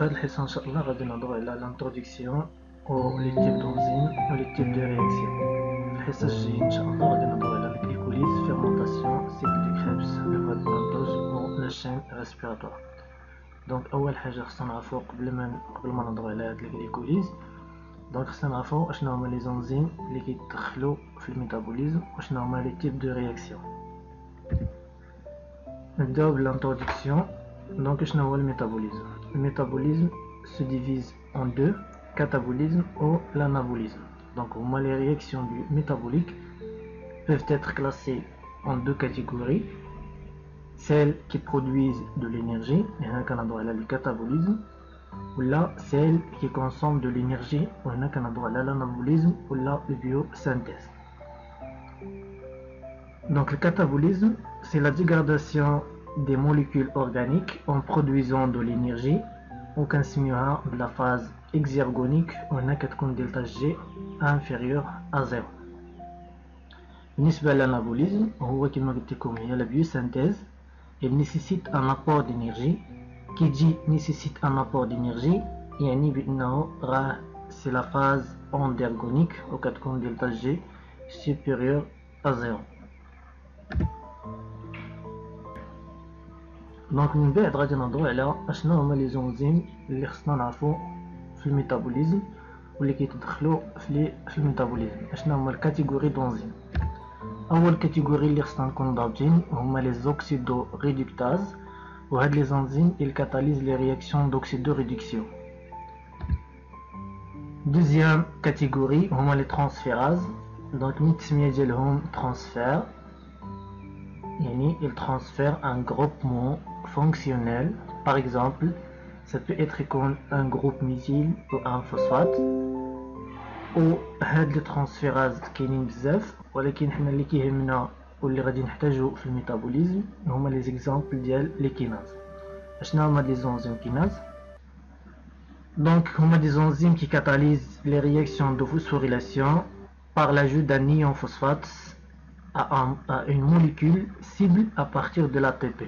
هاد الحصة إن شاء الله غادي نهضرو على لانتروديكسيون و لي تيب دونزيم و لي تيب دو رياكسيون. في الحصة الجاية إن شاء الله غادي نهضرو على الجليكوليز، فيرمونطاسيون، سيكل دو كريبس، لو فوا دو بانتوز و لا شين ريسبيراتوار. دونك أول حاجة خصنا نعرفو قبل ما نهضرو على هاد الجليكوليز، دونك خصنا نعرفو اشنو هما لي زونزيم اللي كيدخلو في الميتابوليزم وشنو هما لي تيب دو رياكسيون. نبداو بالانتروديكسيون. Donc, le métabolisme se divise en deux, catabolisme ou l'anabolisme. Donc, les réactions métaboliques peuvent être classées en deux catégories. Celles qui produisent de l'énergie, le catabolisme, ou là, celles qui consomment de l'énergie, l'anabolisme ou la biosynthèse. Donc, le catabolisme, c'est la dégradation des molécules organiques en produisant de l'énergie ou كنسميوها بلا phase exergonique وهنا كتكون دلتا جي inférieur à 0. بالنسبة للانابوليزم هو كما قلت لكم هي la biosynthèse. Elle nécessite un apport d'énergie. qui dit nécessite un apport d'énergie يعني بأنه راه c'est la phase endergonique وكتكون دلتا جي supérieur à 0. دونك من بعد غادي نهضرو على اشنو هما لي زونزيم اللي خصنا نعرفو في الميتابوليزم واللي كيتدخلوا في الميتابوليزم. اشنو هما الكاتيجوري دونزيم. اول كاتيجوري اللي خصنا نكون ضابطين هما لي زوكسيدو ريدكتاز، وهاد لي زونزيم كاتاليز لي رياكسيون دوكسيدو ريدكسيون. دوزيام كاتيجوري هما لي ترانسفيراز. دونك من التسميه ديالهم ترانسفير يعني il transfère un groupement fonctionnel. Par exemple, ça peut être comme un groupe méthyle ou un phosphate. و هاد لي ترانسفيراز كاينين بزاف، ولكن حنا اللي كيهمنا واللي غادي نحتاجو في الميتابوليزم هما لي زيكزامبل ديال لي كيناز. اشنو هما لي زونزيم كيناز؟ دونك هما دي زونزيم qui catalysent les réactions de phosphorylation par l'ajout d'un ion phosphate à une molécule cible à partir de l'ATP.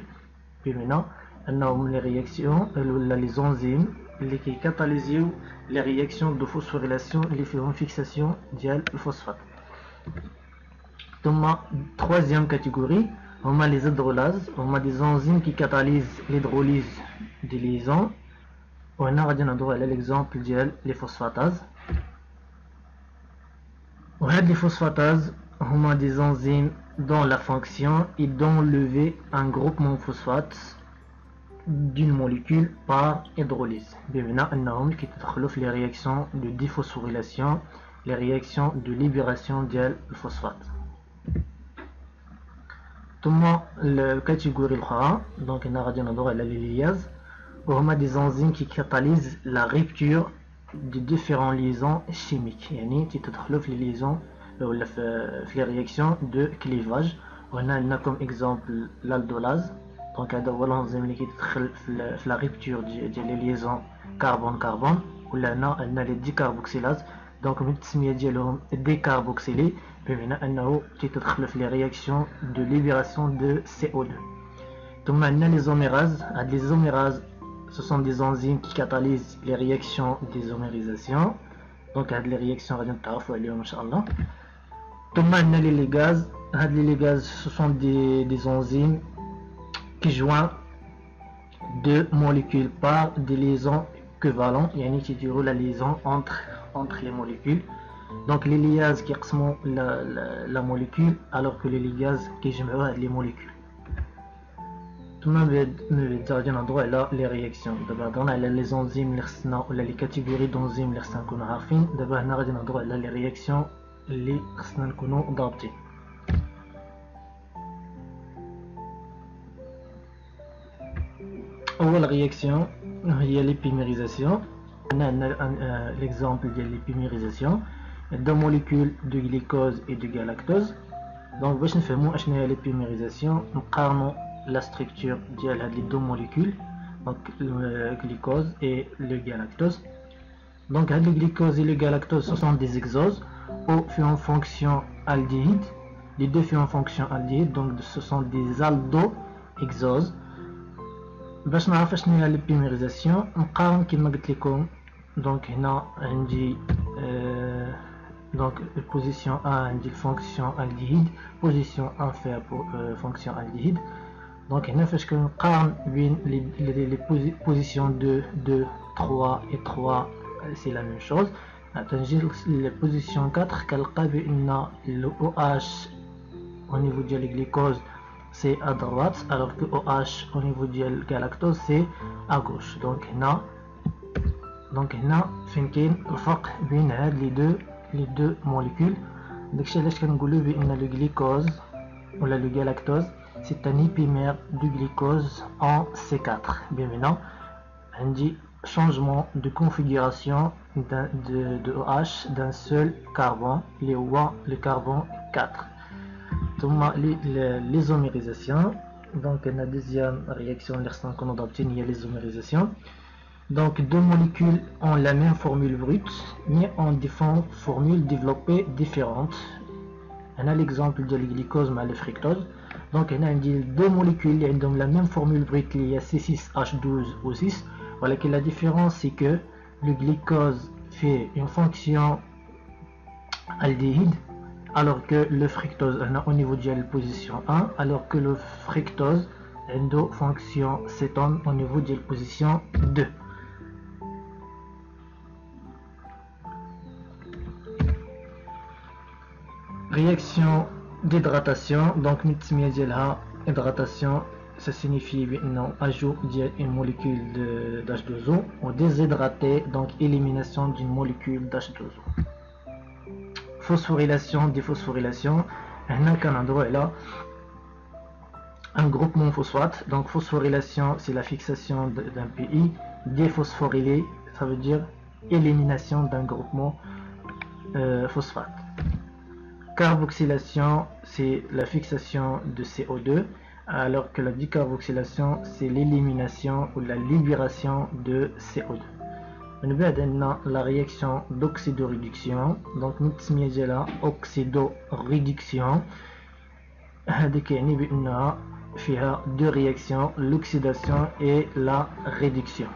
بمعنى أنهم les réactions les enzymes اللي كيكاتاليزيو les réactions de phosphorylation اللي فيهم fixation ديال الفوسفات. ثم troisième catégorie هما les hydrolases. هما des enzymes qui catalysent l'hydrolyse des liaisons. وهنا غادي نهضرو على l'exemple ديال les phosphatase. وهاد les phosphatase هما des enzymes dont la fonction est d'enlever un groupement phosphate d'une molécule par hydrolyse. بمعنى أنهم كيتدخلوا في les réactions de déphosphorylation, les réactions de libération ديال الفوسفات. ثم الكاتيجوري الأخرى دونك هنا غادي نهضرو على les liases. وهما des enzymes qui catalysent la rupture de différentes liaisons chimiques. يعني تيتدخلوا في les liaisons ولا في لي رياكسيون دو كليفاج. وهنا عندنا كوم اكزامبل l'aldolase. دونك هذا هو الانزيم اللي كيتدخل في لا ريبتور ديال لي ليزون كربون كربون. ولا هنا عندنا لي ديكاربوكسيلاز. دونك من التسميه ديالهم ديكاربوكسيلي بمعنى انه تيتدخل في لي رياكسيون دو ليبراسيون دو CO2. ثم عندنا لي زوميراز. هاد لي زوميراز ce sont des enzymes qui catalysent les réactions d'isomérisation. دونك هاد لي رياكسيون غادي نتعرفوا عليهم ان شاء الله. ثم عندنا لي ليغاز. هاد لي ليغاز ce sont des enzymes qui joignent deux molécules par des liaisons équivalentes يعني تيديروا la liaison entre les molécules. donc les liases كيقسموا la molécule alors que les ligases كيجمعوا هاد لي molécules. ثم من بعد غادي نهضروا على لي رياكسيون. دابا هضرنا على لي زونزيم اللي خصنا ولا لي كاتيجوري دونزيم اللي خصنا نكونوا عارفين. دابا هنا غادي نهضروا على لي رياكسيون اللي خصنا نكونوا ضابطين. اول رياكسيون هي ليبيميريزاسيون. هنا عندنا ليكزامبل ديال ليبيميريزاسيون. دو موليكول دو غليكوز اي دو غالاكتوز. دونك باش نفهموا اشنو هي ليبيميريزاسيون نقارنوا la structure ديال هاد لي دو موليكول دونك الجليكوز اي لو غالاكتوز. دونك هاد لي غليكوز اي لو غالاكتوز ce sont des hexoses ou فيهم fonction aldéhyde. les deux font fonction aldéhyde donc ce sont des aldohexoses. باش نعرف شنو هي ليبيميريزاسيون نقارن كيما قلت لكم. دونك هنا عندي دونك البوزيسيون 1 عندي الفونكسيون الديهيد، بوزيسيون 1 فيها فونكسيون الديهيد. دونك هنا فاش كنقارن بين لي بوزيسيون 2 2 3 et 3 c'est la même chose. تنجي للبوزيسيون 4 كنلقى بان لو OH au niveau ديال الجليكوز c'est à droite alors que OH au niveau ديال الجلاكتوز c'est à gauche. دونك هنا فين كاين الفرق بين هاد لي دو موليكول. داكشي علاش كنقولوا بان لو جليكوز ولا لو جلاكتوز c'est un épimère du glucose en C4. Bien maintenant عندي changement de configuration de OH d'un seul carbone, le carbone 4. ثم l'isomérisation. Donc la deuxième réaction qu'on obtient il y a l'isomérisation. Donc deux molécules ont la même formule brute mais ont des formules développées différentes. On a l'exemple de le glucose mais le fructose. Donc on a deux molécules qui ont la même formule brute, il y a C6H12O6. Voilà que la différence c'est que le glucose fait une fonction aldéhyde alors que le fructose au niveau de la position 1, alors que le fructose a une fonction cétone au niveau de la position 2. Réaction d'hydratation. Donc hydratation, ça signifie un ajout d'une molécule d'H2O ou déshydraté, donc élimination d'une molécule d'H2O. Phosphorylation, déphosphorylation. Là, un groupement phosphate. Donc phosphorylation, c'est la fixation d'un PI. Déphosphorylé, ça veut dire élimination d'un groupement phosphate. Carboxylation, c'est la fixation de CO2, alors que la décarboxylation, c'est l'élimination ou la libération de CO2. La réaction d'oxydoréduction. Donc nous avons oxydoréduction. Il y a deux réactions, l'oxydation et la réduction.